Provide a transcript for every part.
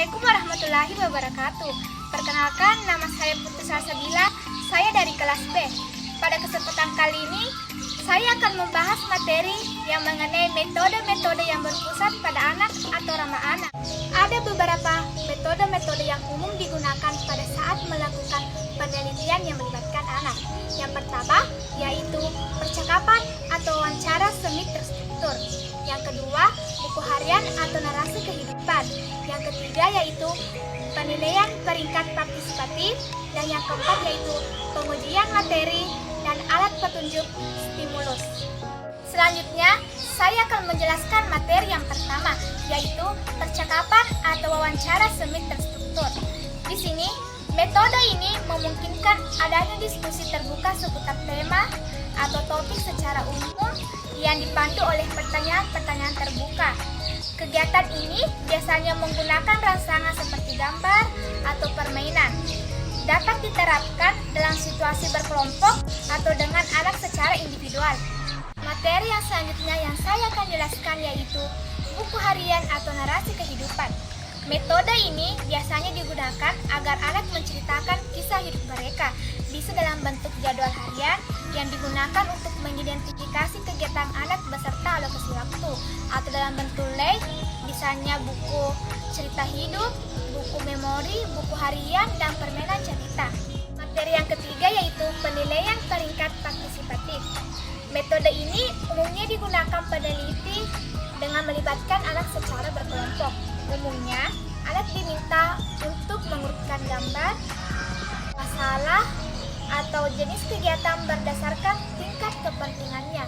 Assalamualaikum warahmatullahi wabarakatuh. Perkenalkan, nama saya Putri Salsabila. Saya dari kelas B. Pada kesempatan kali ini, saya akan membahas materi yang mengenai metode-metode yang berpusat pada anak atau ramah anak. Ada beberapa metode-metode yang umum digunakan pada saat melakukan penelitian yang melibatkan anak. Yang pertama, yaitu percakapan atau wawancara semi terstruktur. Yang kedua, buku harian atau narasi kehidupan. Yang ketiga yaitu penilaian peringkat partisipatif. Dan yang keempat yaitu pengujian materi dan alat petunjuk stimulus. Selanjutnya, saya akan menjelaskan materi yang pertama, yaitu percakapan atau wawancara semi terstruktur. Di sini, metode ini memungkinkan adanya diskusi terbuka seputar tema atau topik secara umum yang dipandu oleh pertanyaan-pertanyaan terbuka. Kegiatan ini biasanya menggunakan rangsangan seperti gambar atau permainan. Dapat diterapkan dalam situasi berkelompok atau dengan anak secara individual. Materi yang selanjutnya yang saya akan jelaskan yaitu buku harian atau narasi kehidupan. Metode ini biasanya digunakan agar anak menceritakan kisah hidup mereka, bisa dalam bentuk jadwal harian yang digunakan untuk mengidentifikasi kegiatan anak beserta alokasi waktu, atau dalam bentuk lay, misalnya buku cerita hidup, buku memori, buku harian, dan permainan cerita. Materi yang ketiga yaitu penilaian peringkat partisipatif. Metode ini umumnya digunakan peneliti dengan melibatkan anak secara berkelompok. Umumnya, anak diminta untuk mengurutkan gambar, masalah, atau jenis kegiatan berdasarkan tingkat kepentingannya.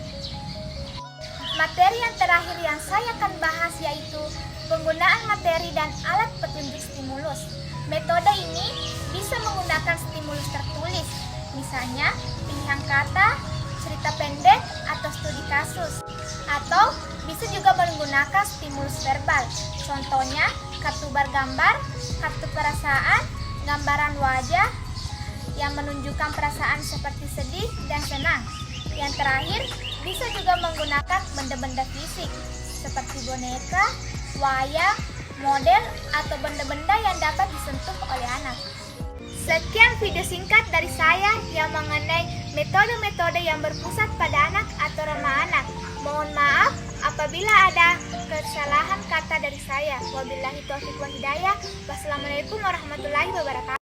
Materi yang terakhir yang saya akan bahas yaitu penggunaan materi dan alat petunjuk stimulus. Metode ini bisa menggunakan stimulus tertulis, misalnya pilihan kata, cerita pendek, atau studi kasus. Atau bisa juga menggunakan stimulus verbal, contohnya kartu bergambar, kartu perasaan, gambaran wajah yang menunjukkan perasaan seperti sedih dan senang. Yang terakhir, bisa juga menggunakan benda-benda fisik seperti boneka, wayang, model, atau benda-benda yang dapat disentuh oleh anak. Sekian video singkat dari saya yang mengenai metode-metode yang berpusat pada anak atau ramah anak. Mohon maaf apabila ada kesalahan kata dari saya. Wabillahi taufiq wal hidayah. Wassalamualaikum warahmatullahi wabarakatuh.